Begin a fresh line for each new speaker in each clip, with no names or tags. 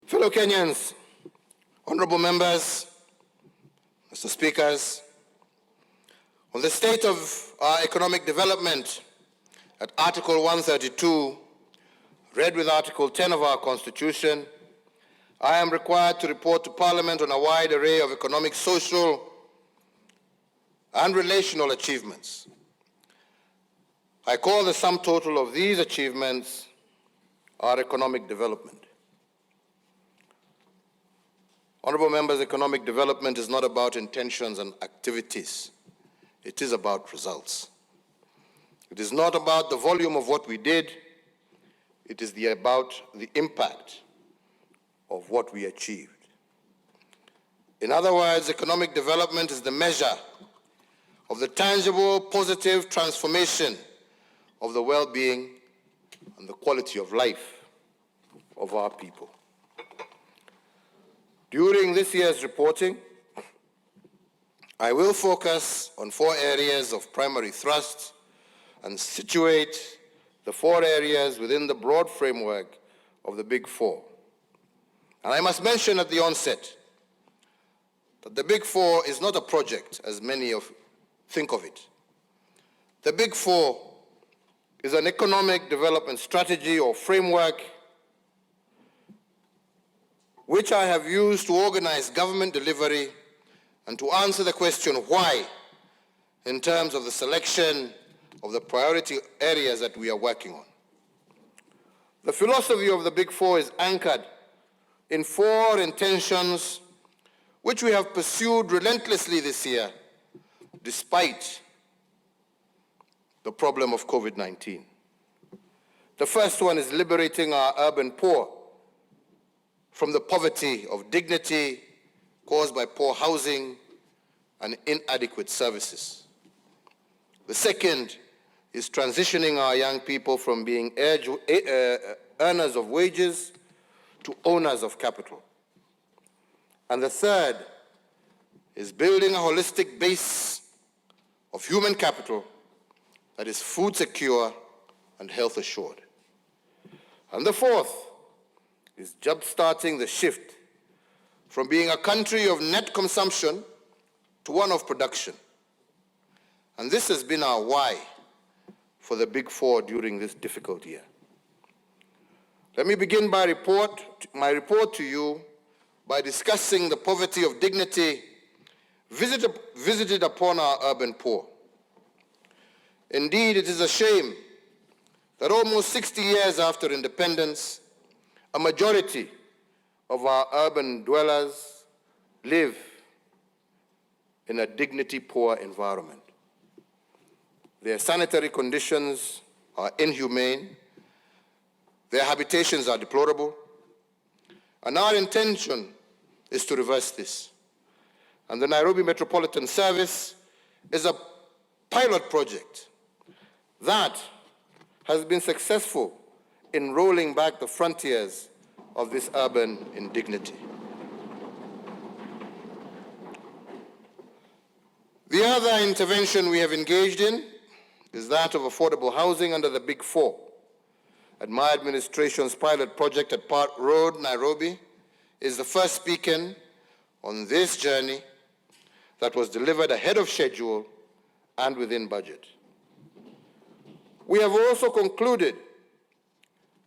Fellow Kenyans, honorable members, Mr. Speakers, on the state of our economic development at Article 132, read with Article 10 of our Constitution, I am required to report to Parliament on a wide array of economic, social, and relational achievements. I call the sum total of these achievements our economic development. Honorable members, economic development is not about intentions and activities. It is about results. It is not about the volume of what we did. It is about the impact of what we achieved. In other words, economic development is the measure of the tangible, positive transformation of the well-being and the quality of life of our people. During this year's reporting, I will focus on 4 areas of primary thrust and situate the 4 areas within the broad framework of the Big Four. And I must mention at the onset that the Big Four is not a project, as many think of it. The Big Four is an economic development strategy or framework which I have used to organize government delivery and to answer the question why in terms of the selection of the priority areas that we are working on. The philosophy of the Big Four is anchored in 4 intentions which we have pursued relentlessly this year despite the problem of COVID-19. The first one is liberating our urban poor from the poverty of dignity caused by poor housing and inadequate services. The second is transitioning our young people from being earners of wages to owners of capital. And the third is building a holistic base of human capital that is food secure and health assured. And the fourth is jump-starting the shift from being a country of net consumption to one of production. And this has been our why for the Big Four during this difficult year. Let me begin my report to you by discussing the poverty of dignity visited upon our urban poor. Indeed, it is a shame that almost 60 years after independence, a majority of our urban dwellers live in a dignity-poor environment. Their sanitary conditions are inhumane, their habitations are deplorable, and our intention is to reverse this. And the Nairobi Metropolitan Service is a pilot project that has been successful in rolling back the frontiers of this urban indignity. The other intervention we have engaged in is that of affordable housing under the Big Four. At my administration's pilot project at Park Road, Nairobi, is the first beacon on this journey that was delivered ahead of schedule and within budget. We have also concluded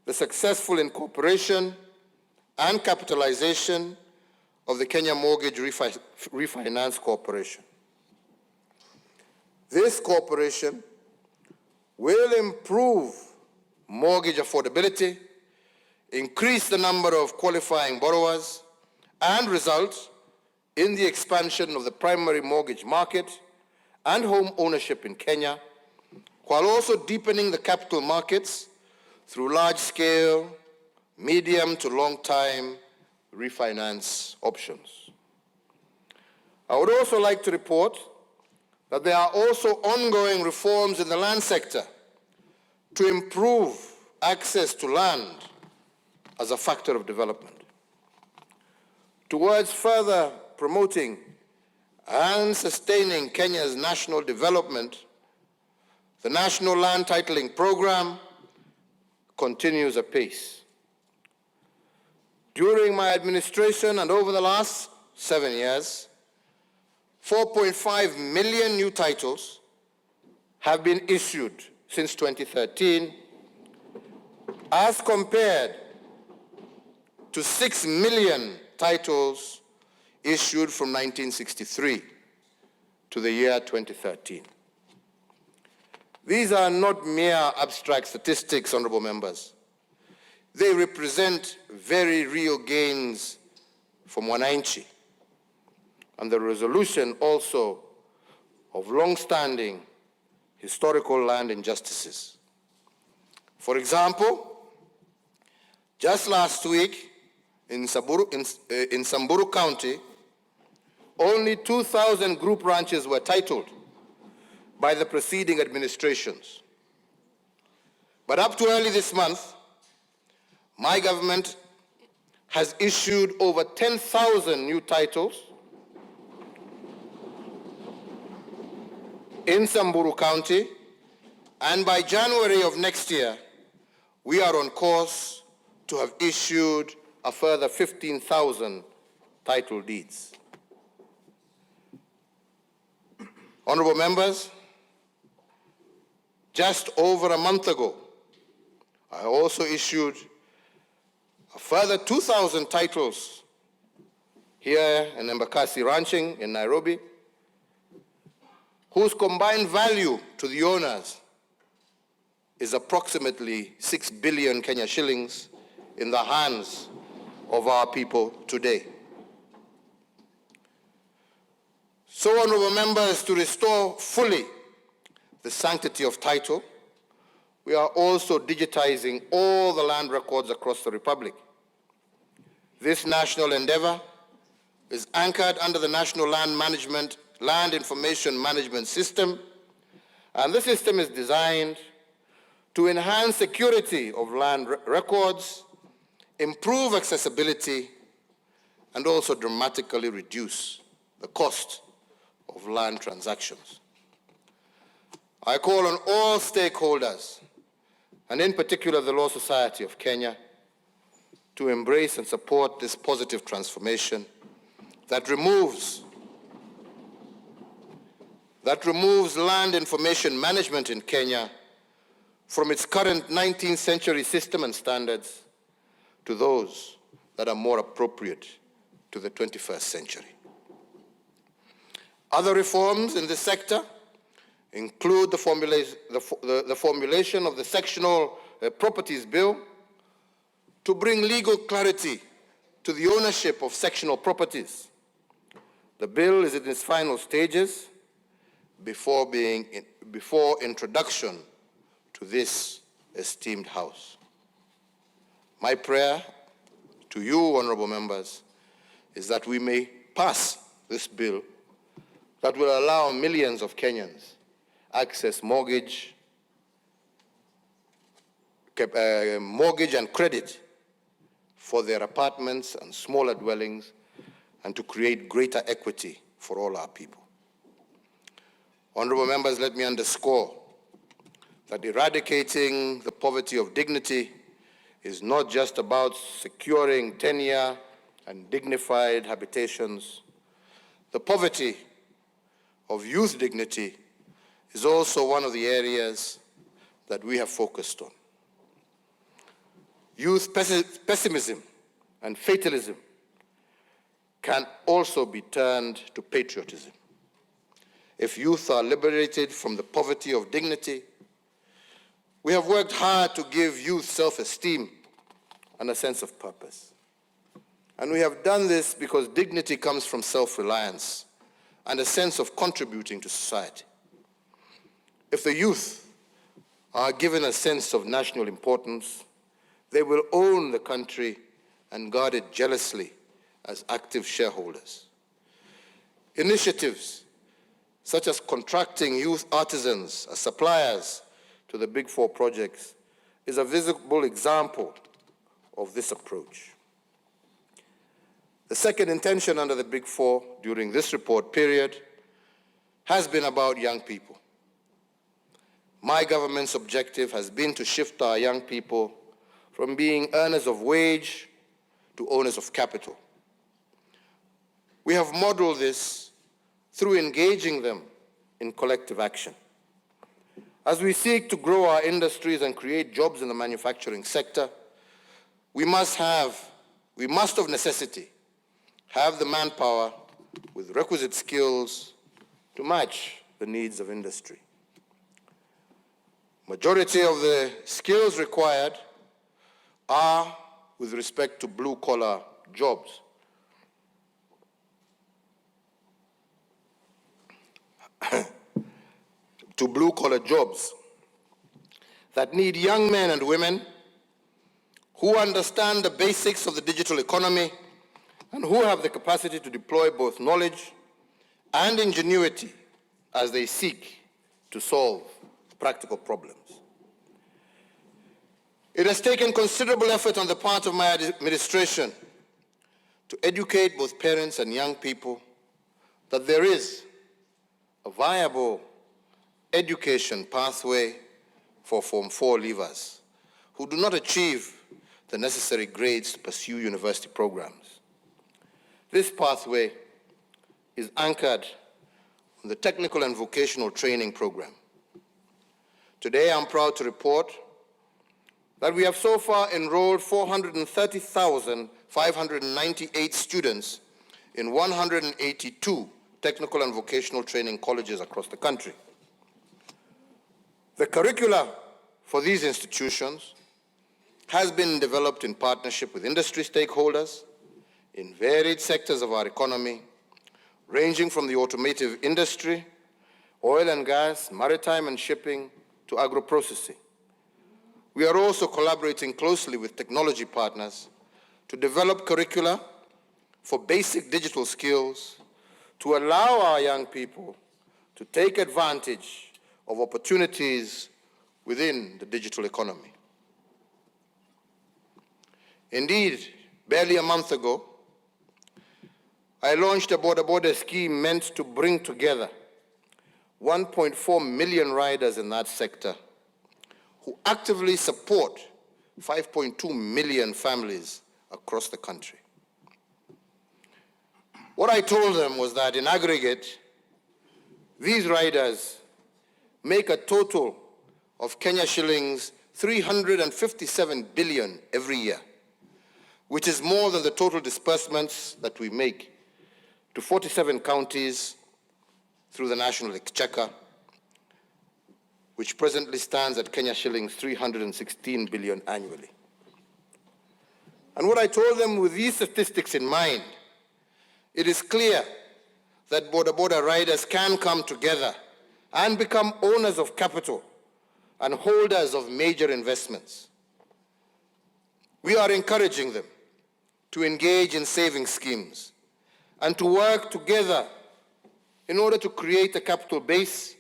the successful incorporation and capitalization of the Kenya Mortgage Refinance Corporation. This corporation will improve mortgage affordability, increase the number of qualifying borrowers, and result in the expansion of the primary mortgage market and home ownership in Kenya, while also deepening the capital markets through large-scale, medium to long-time refinance options. I would also like to report that there are also ongoing reforms in the land sector to improve access to land as a factor of development. Towards further promoting and sustaining Kenya's national development, the National Land Titling Program continues apace. During my administration and over the last 7 years, 4.5 million new titles have been issued since 2013, as compared to 6 million titles issued from 1963 to the year 2013. These are not mere abstract statistics, honorable members. They represent very real gains for Mwananchi and the resolution also of long-standing historical land injustices. For example, just last week in Samburu County, only 2,000 group ranches were titled by the preceding administrations. But up to early this month, my government has issued over 10,000 new titles in Samburu County, and by January of next year, we are on course to have issued a further 15,000 title deeds. Honorable members, just over a month ago, I also issued a further 2,000 titles here in Embakasi Ranching in Nairobi, whose combined value to the owners is approximately 6 billion Kenya shillings in the hands of our people today. So, honorable members, to restore fully the sanctity of title, we are also digitizing all the land records across the Republic. This national endeavor is anchored under the National Land Information Management System, and this system is designed to enhance security of land records, improve accessibility, and also dramatically reduce the cost of land transactions. I call on all stakeholders, and in particular the Law Society of Kenya, to embrace and support this positive transformation that removes land information management in Kenya from its current 19th century system and standards to those that are more appropriate to the 21st century. Other reforms in this sector include the formulation of the Sectional Properties Bill to bring legal clarity to the ownership of sectional properties. The bill is in its final stages before introduction to this esteemed House. My prayer to you, honorable members, is that we may pass this bill that will allow millions of Kenyans access mortgage and credit for their apartments and smaller dwellings, and to create greater equity for all our people. Honorable members, let me underscore that eradicating the poverty of dignity is not just about securing tenure and dignified habitations. The poverty of youth dignity is also one of the areas that we have focused on. Youth pessimism and fatalism can also be turned to patriotism. If youth are liberated from the poverty of dignity, we have worked hard to give youth self-esteem and a sense of purpose. And we have done this because dignity comes from self-reliance and a sense of contributing to society. If the youth are given a sense of national importance, they will own the country and guard it jealously as active shareholders. Initiatives such as contracting youth artisans as suppliers to the Big Four projects is a visible example of this approach. The second intention under the Big Four during this report period has been about young people. My government's objective has been to shift our young people from being earners of wage to owners of capital. We have modeled this through engaging them in collective action. As we seek to grow our industries and create jobs in the manufacturing sector, we must of necessity have the manpower with requisite skills to match the needs of industry. Majority of the skills required are with respect to blue-collar jobs. To blue-collar jobs that need young men and women who understand the basics of the digital economy and who have the capacity to deploy both knowledge and ingenuity as they seek to solve practical problems. It has taken considerable effort on the part of my administration to educate both parents and young people that there is a viable education pathway for Form 4 leavers who do not achieve the necessary grades to pursue university programs. This pathway is anchored on the technical and vocational training program. Today, I'm proud to report that we have so far enrolled 430,598 students in 182 technical and vocational training colleges across the country. The curricula for these institutions has been developed in partnership with industry stakeholders in varied sectors of our economy, ranging from the automotive industry, oil and gas, maritime and shipping, to agro-processing. We are also collaborating closely with technology partners to develop curricula for basic digital skills to allow our young people to take advantage of opportunities within the digital economy. Indeed, barely a month ago, I launched a border scheme meant to bring together 1.4 million riders in that sector who actively support 5.2 million families across the country. What I told them was that in aggregate, these riders make a total of Kenya shillings 357 billion every year, which is more than the total disbursements that we make to 47 counties through the National Exchequer, which presently stands at Kenya shillings 316 billion annually. And what I told them with these statistics in mind, it is clear that border riders can come together and become owners of capital and holders of major investments. We are encouraging them to engage in saving schemes and to work together in order to create a capital base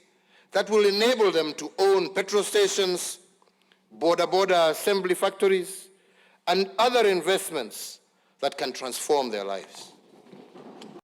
that will enable them to own petrol stations, border assembly factories, and other investments that can transform their lives.